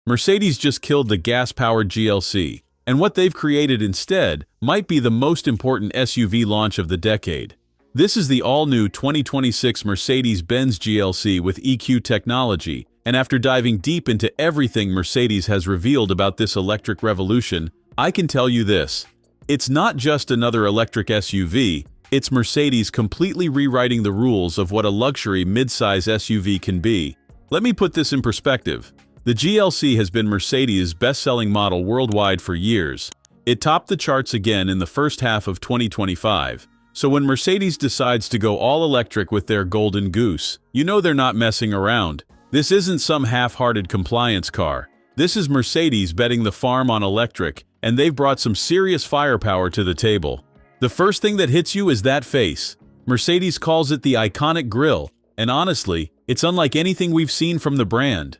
Mercedes just killed the gas-powered GLC, and what they've created instead might be the most important SUV launch of the decade. This is the all-new 2026 Mercedes-Benz GLC with EQ technology, and after diving deep into everything Mercedes has revealed about this electric revolution, I can tell you this. It's not just another electric SUV, it's Mercedes completely rewriting the rules of what a luxury midsize SUV can be. Let me put this in perspective. The GLC has been Mercedes' best-selling model worldwide for years. It topped the charts again in the first half of 2025. So when Mercedes decides to go all electric with their golden goose, you know they're not messing around. This isn't some half-hearted compliance car. This is Mercedes betting the farm on electric, and they've brought some serious firepower to the table. The first thing that hits you is that face. Mercedes calls it the iconic grille, and honestly, it's unlike anything we've seen from the brand.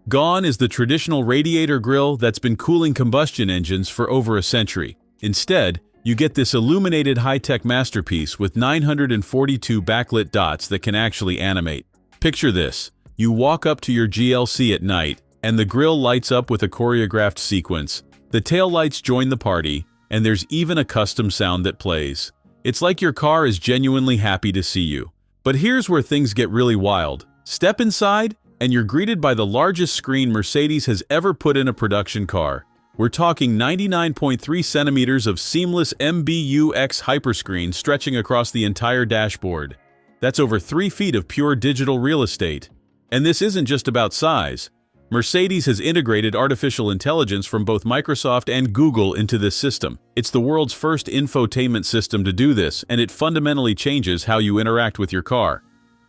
Gone is the traditional radiator grille that's been cooling combustion engines for over a century. Instead, you get this illuminated high-tech masterpiece with 942 backlit dots that can actually animate. Picture this. You walk up to your GLC at night, and the grille lights up with a choreographed sequence. The taillights join the party, and there's even a custom sound that plays. It's like your car is genuinely happy to see you. But here's where things get really wild. Step inside, and you're greeted by the largest screen Mercedes has ever put in a production car. We're talking 99.3 centimeters of seamless MB.OS Hyperscreen stretching across the entire dashboard. That's over 3 feet of pure digital real estate. And this isn't just about size. Mercedes has integrated artificial intelligence from both Microsoft and Google into this system. It's the world's first infotainment system to do this, and it fundamentally changes how you interact with your car.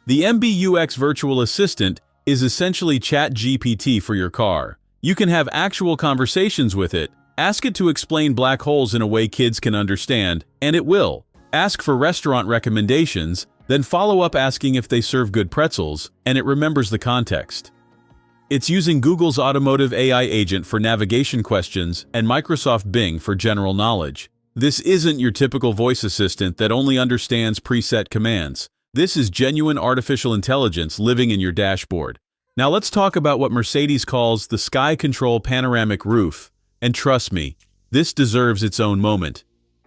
The MBUX virtual assistant is essentially ChatGPT for your car. You can have actual conversations with it, ask it to explain black holes in a way kids can understand, and it will. Ask for restaurant recommendations, then follow up asking if they serve good pretzels, and it remembers the context. It's using Google's automotive AI agent for navigation questions and Microsoft Bing for general knowledge. This isn't your typical voice assistant that only understands preset commands. This is genuine artificial intelligence living in your dashboard. Now let's talk about what Mercedes calls the Sky Control Panoramic Roof. And trust me, this deserves its own moment.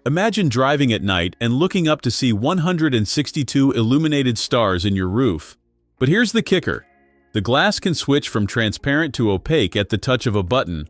Imagine driving at night and looking up to see 162 illuminated stars in your roof. But here's the kicker. The glass can switch from transparent to opaque at the touch of a button.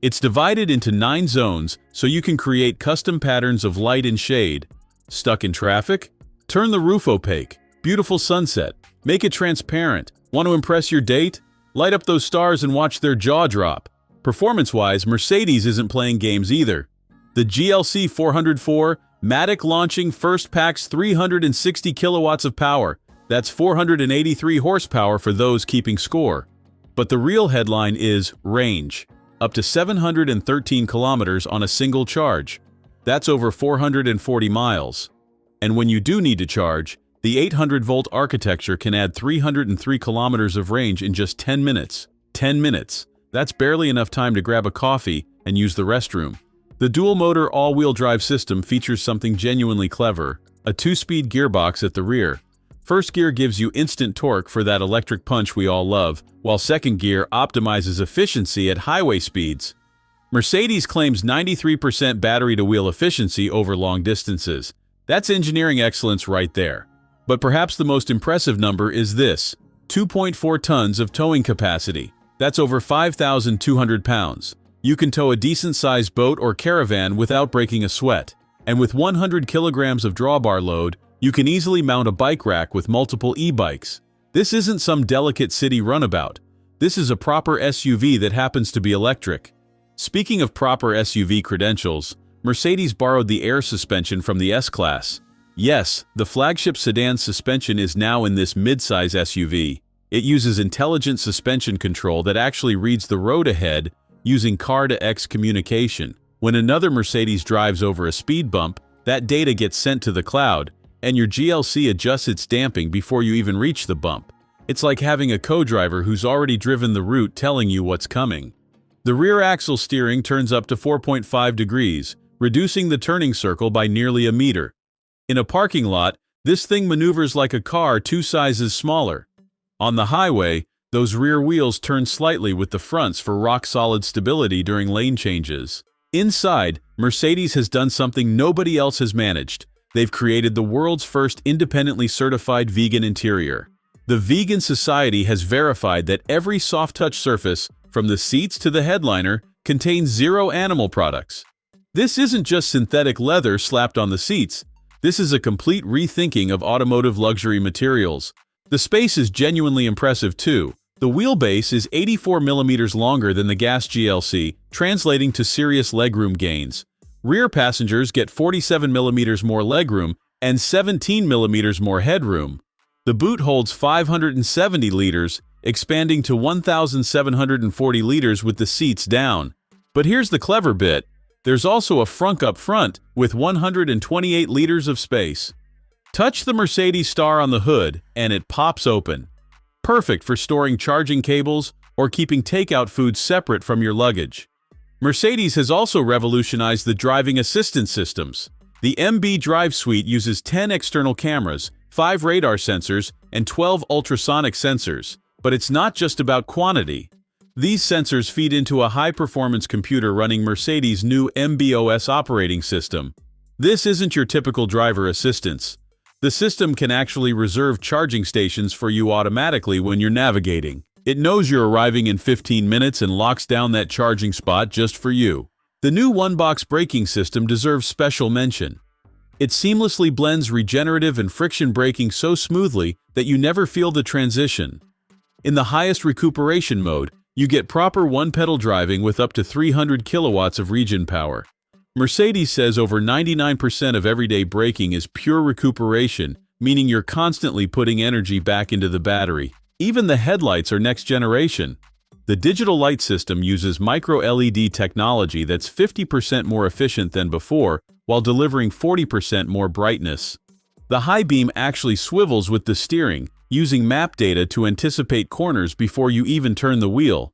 It's divided into 9 zones so you can create custom patterns of light and shade. Stuck in traffic? Turn the roof opaque. Beautiful sunset. Make it transparent. Want to impress your date? Light up those stars and watch their jaw drop. Performance-wise, Mercedes isn't playing games either. The GLC 404 Matic launching first packs 360 kilowatts of power. That's 483 horsepower for those keeping score. But the real headline is range. Up to 713 kilometers on a single charge. That's over 440 miles. And when you do need to charge, the 800-volt architecture can add 303 kilometers of range in just 10 minutes. 10 minutes. That's barely enough time to grab a coffee and use the restroom. The dual-motor all-wheel drive system features something genuinely clever, a 2-speed gearbox at the rear. First gear gives you instant torque for that electric punch we all love, while second gear optimizes efficiency at highway speeds. Mercedes claims 93% battery-to-wheel efficiency over long distances. That's engineering excellence right there. But perhaps the most impressive number is this: 2.4 tons of towing capacity. That's over 5,200 pounds. You can tow a decent-sized boat or caravan without breaking a sweat. And with 100 kilograms of drawbar load, you can easily mount a bike rack with multiple e-bikes. This isn't some delicate city runabout. This is a proper SUV that happens to be electric. Speaking of proper SUV credentials, Mercedes borrowed the air suspension from the S-Class. Yes, the flagship sedan suspension is now in this midsize SUV. It uses intelligent suspension control that actually reads the road ahead using car-to-X communication. When another Mercedes drives over a speed bump, that data gets sent to the cloud, and your GLC adjusts its damping before you even reach the bump. It's like having a co-driver who's already driven the route telling you what's coming. The rear axle steering turns up to 4.5 degrees, reducing the turning circle by nearly a meter. In a parking lot, this thing maneuvers like a car 2 sizes smaller. On the highway, Those rear wheels turn slightly with the fronts for rock-solid stability during lane changes. Inside, Mercedes has done something nobody else has managed. They've created the world's first independently certified vegan interior. The Vegan Society has verified that every soft-touch surface, from the seats to the headliner, contains zero animal products. This isn't just synthetic leather slapped on the seats. This is a complete rethinking of automotive luxury materials. The space is genuinely impressive too. The wheelbase is 84 mm longer than the gas GLC, translating to serious legroom gains. Rear passengers get 47 mm more legroom and 17 mm more headroom. The boot holds 570 liters, expanding to 1,740 liters with the seats down. But here's the clever bit. There's also a frunk up front with 128 liters of space. Touch the Mercedes star on the hood and it pops open. Perfect for storing charging cables or keeping takeout food separate from your luggage. Mercedes has also revolutionized the driving assistance systems. The MB Drive Suite uses 10 external cameras, 5 radar sensors, and 12 ultrasonic sensors. But it's not just about quantity. These sensors feed into a high-performance computer running Mercedes' new MB.OS operating system. This isn't your typical driver assistance. The system can actually reserve charging stations for you automatically when you're navigating. It knows you're arriving in 15 minutes and locks down that charging spot just for you. The new one-box braking system deserves special mention. It seamlessly blends regenerative and friction braking so smoothly that you never feel the transition. In the highest recuperation mode, you get proper one-pedal driving with up to 300 kilowatts of regen power. Mercedes says over 99% of everyday braking is pure recuperation, meaning you're constantly putting energy back into the battery. Even the headlights are next generation. The digital light system uses micro-LED technology that's 50% more efficient than before, while delivering 40% more brightness. The high beam actually swivels with the steering, using map data to anticipate corners before you even turn the wheel.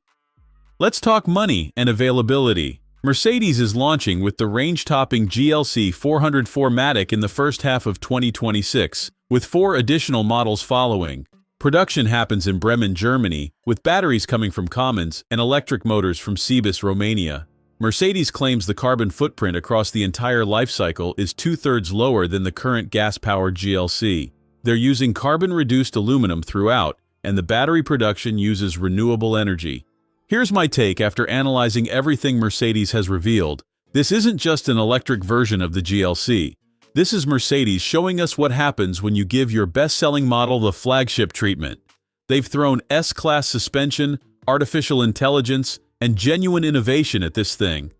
Let's talk money and availability. Mercedes is launching with the range-topping GLC 404matic in the first half of 2026, with 4 additional models following. Production happens in Bremen, Germany, with batteries coming from Cummins and electric motors from Cebus, Romania. Mercedes claims the carbon footprint across the entire life cycle is 2/3 lower than the current gas-powered GLC. They're using carbon-reduced aluminum throughout, and the battery production uses renewable energy. Here's my take after analyzing everything Mercedes has revealed. This isn't just an electric version of the GLC. This is Mercedes showing us what happens when you give your best-selling model the flagship treatment. They've thrown S-Class suspension, artificial intelligence, and genuine innovation at this thing.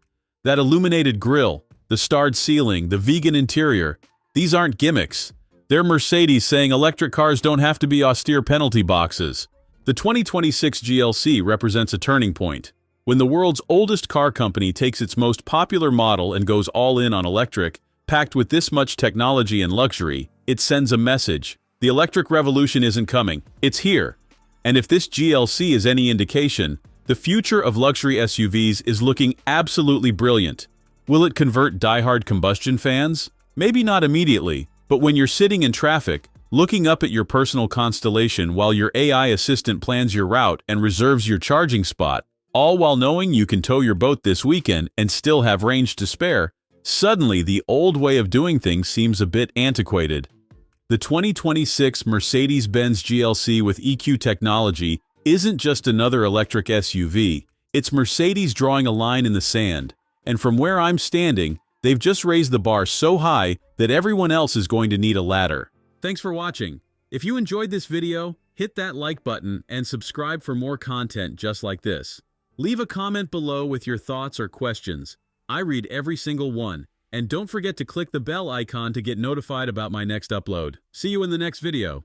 That illuminated grille, the starred ceiling, the vegan interior, these aren't gimmicks. They're Mercedes saying electric cars don't have to be austere penalty boxes. The 2026 GLC represents a turning point. When the world's oldest car company takes its most popular model and goes all in on electric, packed with this much technology and luxury, it sends a message. The electric revolution isn't coming, it's here. And if this GLC is any indication, the future of luxury SUVs is looking absolutely brilliant. Will it convert die-hard combustion fans? Maybe not immediately, but when you're sitting in traffic, looking up at your personal constellation while your AI assistant plans your route and reserves your charging spot, all while knowing you can tow your boat this weekend and still have range to spare, suddenly the old way of doing things seems a bit antiquated. The 2026 Mercedes-Benz GLC with EQ technology isn't just another electric SUV, it's Mercedes drawing a line in the sand. And from where I'm standing, they've just raised the bar so high that everyone else is going to need a ladder. Thanks for watching. If you enjoyed this video, hit that like button and subscribe for more content just like this. Leave a comment below with your thoughts or questions. I read every single one. And don't forget to click the bell icon to get notified about my next upload. See you in the next video.